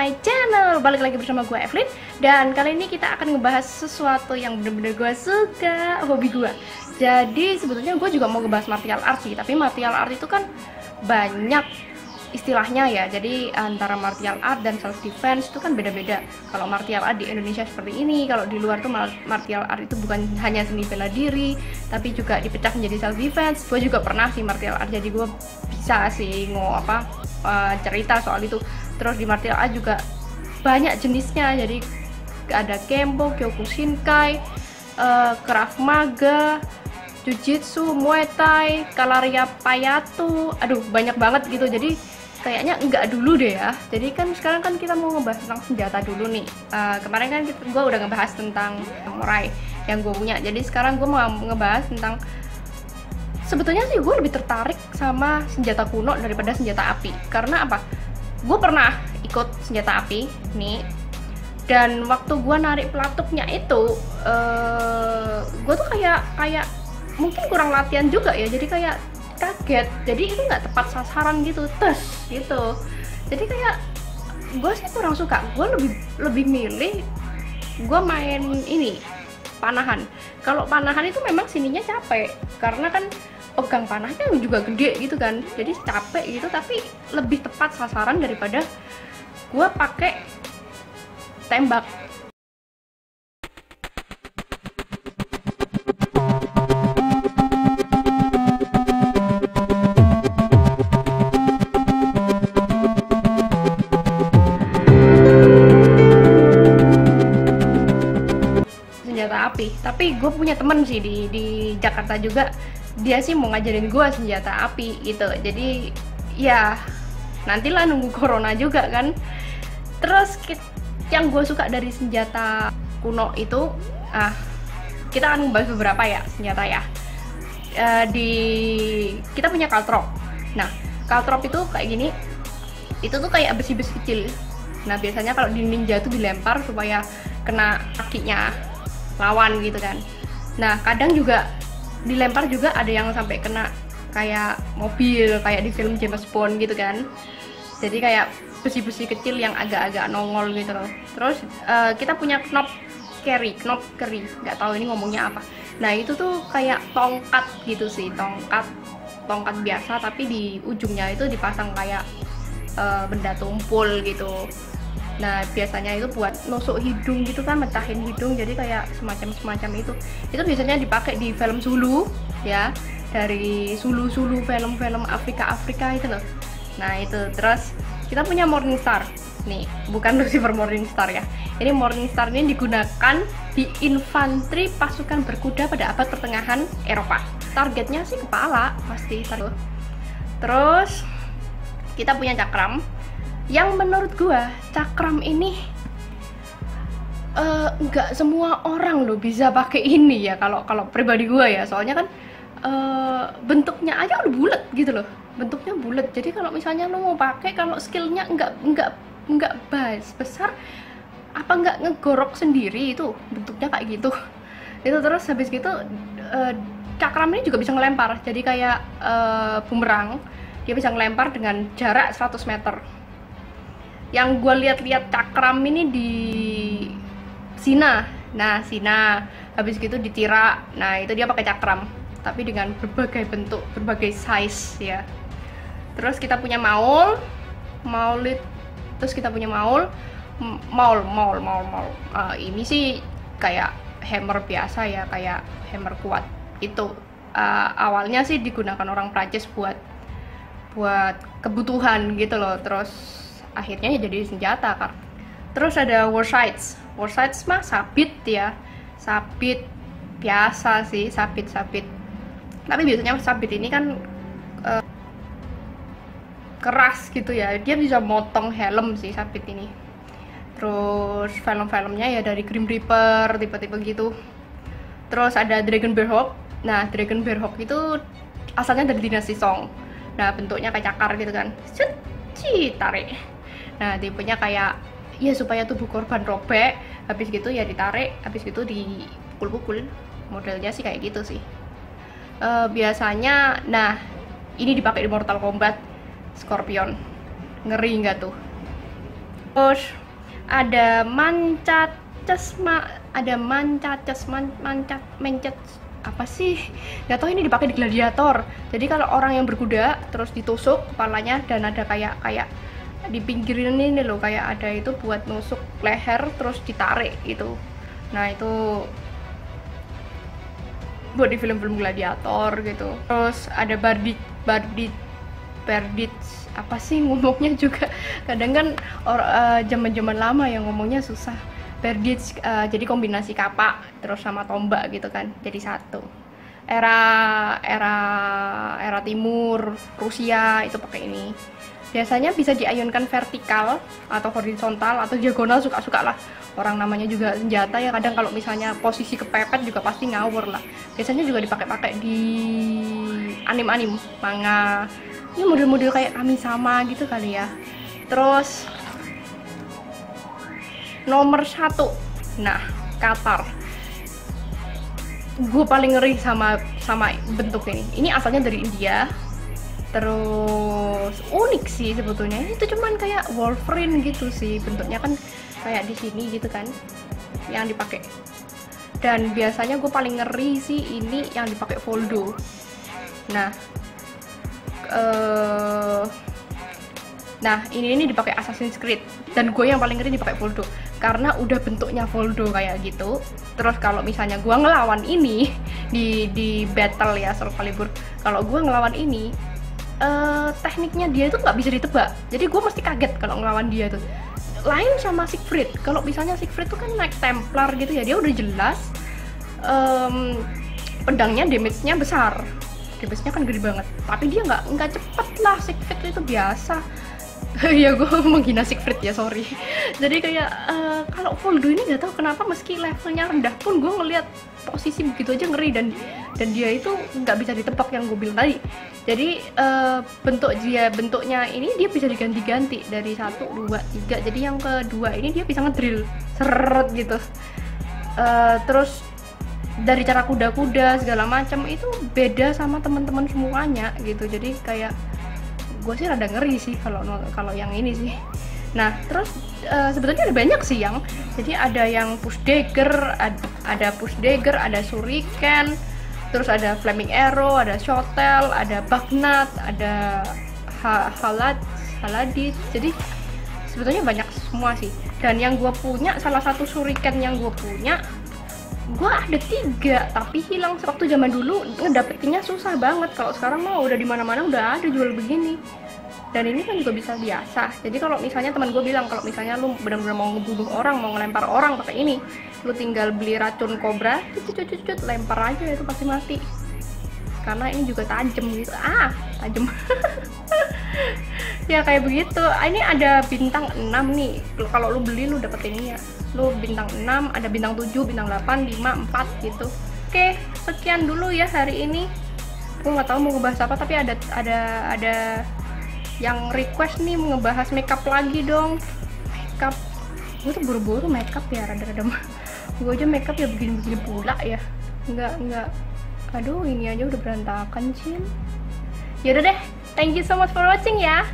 my channel. Balik lagi bersama gue Evelyn. Dan kali ini kita akan ngebahas sesuatu yang bener-bener gue suka, hobi gue. Jadi sebetulnya gue juga mau ngebahas martial art sih. Tapi martial art itu kan banyak istilahnya ya. Jadi antara martial art dan self defense itu kan beda-beda. Kalau martial art di Indonesia seperti ini, kalau di luar tuh martial art itu bukan hanya seni bela diri, tapi juga dipecah menjadi self defense. Gue juga pernah sih martial art, jadi gue bisa sih cerita soal itu. Terus di martial art juga banyak jenisnya, jadi ada Kempo, Kyokushinkai, Krav Maga, Jujitsu, Muay Thai, Kalaria Payatu, aduh banyak banget gitu. Jadi kayaknya enggak dulu deh ya. Jadi kan sekarang kan kita mau ngebahas tentang senjata dulu nih. Kemarin kan gue udah ngebahas tentang samurai yang gue punya. Jadi sekarang gue mau ngebahas tentang, sebetulnya sih gue lebih tertarik sama senjata kuno daripada senjata api. Karena apa? Gue pernah ikut senjata api nih. Dan waktu gue narik pelatuknya itu, gue tuh kayak mungkin kurang latihan juga ya. Jadi kayak kaget, jadi itu nggak tepat sasaran gitu, gitu. Jadi kayak gue sih kurang suka. Gue lebih milih gue main ini panahan. Kalau panahan itu memang sininya capek karena kan pegang panahnya juga gede gitu kan, jadi capek gitu. Tapi lebih tepat sasaran daripada gue pakai tembak. Tapi gue punya temen sih di Jakarta juga, dia sih mau ngajarin gue senjata api gitu. Jadi ya nantilah nunggu corona juga kan. Terus yang gue suka dari senjata kuno itu, kita akan membahas beberapa ya senjata ya. Kita punya caltrop. Nah, caltrop itu kayak gini, itu tuh kayak besi-besi kecil. Nah, biasanya kalau di ninja tuh dilempar supaya kena kakinya lawan gitu kan. Nah, kadang juga dilempar juga ada yang sampai kena kayak mobil, kayak di film James Bond gitu kan. Jadi kayak besi-besi kecil yang agak-agak nongol gitu loh. Terus kita punya knob carry, nggak tahu ini ngomongnya apa. Nah, itu tuh kayak tongkat gitu sih, tongkat biasa, tapi di ujungnya itu dipasang kayak benda tumpul gitu. Nah, biasanya itu buat nusuk hidung gitu kan, mecahin hidung, jadi kayak semacam itu. Itu biasanya dipakai di film Zulu ya, dari Zulu film-film Afrika itu loh. Nah, itu. Terus kita punya Morningstar nih, bukan Lucifer Morningstar ya. Ini Morningstar ini digunakan di infanteri pasukan berkuda pada abad pertengahan Eropa. Targetnya sih kepala pasti. Terus kita punya cakram, yang menurut gua cakram ini nggak semua orang loh bisa pakai ini ya, kalau pribadi gua ya. Soalnya kan bentuknya aja udah bulat gitu loh, bentuknya bulat. Jadi kalau misalnya lo mau pakai, kalau skillnya nggak besar, apa nggak ngegorok sendiri, itu bentuknya kayak gitu. Itu terus habis gitu cakram ini juga bisa ngelempar, jadi kayak bumerang. Dia bisa ngelempar dengan jarak 100 meter. Yang gue lihat cakram ini di Cina. Nah, Cina habis gitu di Tira. Nah, itu dia pakai cakram, tapi dengan berbagai bentuk, berbagai size ya. Terus kita punya maul. Terus kita punya maul. Ini sih kayak hammer biasa ya, kayak hammer kuat. Itu awalnya sih digunakan orang Prancis buat kebutuhan gitu loh. Terus akhirnya ya jadi senjata kan. Terus ada Warsights mah sabit ya, sabit biasa sih, sabit. Tapi biasanya sabit ini kan keras gitu ya, dia bisa motong helm sih sabit ini. Terus film-filmnya ya dari Grim Reaper, tipe-tipe gitu. Terus ada Dragon Bear Hawk. Nah, Dragon Bear Hawk itu asalnya dari dinasti Song. Nah, bentuknya kayak cakar gitu kan, tarik. Nah, tipenya kayak ya supaya tubuh korban robek, habis gitu ya ditarik, habis gitu dipukul-pukul. Modelnya sih kayak gitu sih. Biasanya, nah ini dipakai di Mortal Kombat Scorpion. Ngeri nggak tuh? Terus ada mencet apa sih, nggak tahu, ini dipakai di gladiator. Jadi kalau orang yang berkuda terus ditusuk kepalanya, dan ada kayak di pinggirin ini loh, kayak ada itu buat nusuk leher terus ditarik gitu. Nah itu buat di film-film gladiator gitu. Terus ada Bardit apa sih ngomongnya juga, kadang kan zaman lama yang ngomongnya susah. Bardit jadi kombinasi kapak terus sama tombak gitu kan, jadi satu. Era timur Rusia itu pakai ini. Biasanya bisa diayunkan vertikal atau horizontal atau diagonal, suka-suka lah. Orang namanya juga senjata ya, kadang kalau misalnya posisi kepepet juga pasti ngawur lah. Biasanya juga dipakai di anim manga. Ini model-model kayak Kami-sama gitu kali ya. Terus nomor 1, nah Qatar. Gue paling ngeri sama bentuk ini. Ini asalnya dari India. Terus unik sih sebetulnya. Itu cuman kayak Wolverine gitu sih bentuknya, kan kayak di sini gitu kan yang dipakai. Dan biasanya gue paling ngeri sih ini yang dipakai Voldo. Nah ini dipakai Assassin's Creed, dan gue yang paling ngeri dipakai Voldo karena udah bentuknya Voldo kayak gitu. Terus kalau misalnya gue ngelawan ini di battle ya, Soul Calibur, kalau gue ngelawan ini tekniknya dia itu nggak bisa ditebak, jadi gue mesti kaget kalau ngelawan dia tuh. Lain sama Siegfried, kalau misalnya Siegfried tuh kan naik Templar gitu ya, dia udah jelas pedangnya damage-nya besar, damage-nya kan gede banget, tapi dia nggak cepet lah. Siegfried itu biasa. Ya gue menghina Siegfried ya, sorry. Jadi kayak kalau Voldo ini nggak tahu kenapa meski levelnya rendah pun gue ngelihat posisi begitu aja ngeri, dan dia itu nggak bisa ditebak yang gue bilang tadi. Jadi bentuknya ini dia bisa diganti-ganti dari 1, 2, 3. Jadi yang kedua ini dia bisa ngedrill seret gitu. Terus dari cara kuda-kuda segala macam itu beda sama teman-teman semuanya gitu. Jadi kayak gue sih rada ngeri sih kalau yang ini sih. Nah terus sebetulnya ada banyak sih yang, jadi ada yang push dagger, ada shuriken, terus ada flaming arrow, ada shottel, ada bagnat, ada haladit. Jadi sebetulnya banyak semua sih. Dan yang gue punya, salah satu shuriken yang gue punya, gue ada 3 tapi hilang waktu zaman dulu, ngedapetinnya susah banget. Kalau sekarang mah udah di mana-mana udah ada jual begini. Dan ini kan juga bisa biasa. Jadi kalau misalnya teman gue bilang, kalau misalnya lu benar-benar mau ngebunuh orang, mau ngelempar orang pakai ini, lu tinggal beli racun kobra, cut, lempar aja, itu pasti mati. Karena ini juga tajam gitu. Tajam. Ya kayak begitu. Ini ada bintang 6 nih. Kalau lu beli lu dapet ini ya. Lu bintang 6, ada bintang 7, bintang 8, 5, 4 gitu. Oke, sekian dulu ya hari ini. Gue nggak tahu mau ngebahas apa, tapi ada yang request nih ngebahas makeup lagi dong. Makeup, gue tuh buru-buru makeup ya, rada-rada. Gue aja makeup ya begini-begini pula ya. Enggak. Aduh, ini aja udah berantakan, Cin. Yaudah deh, thank you so much for watching ya.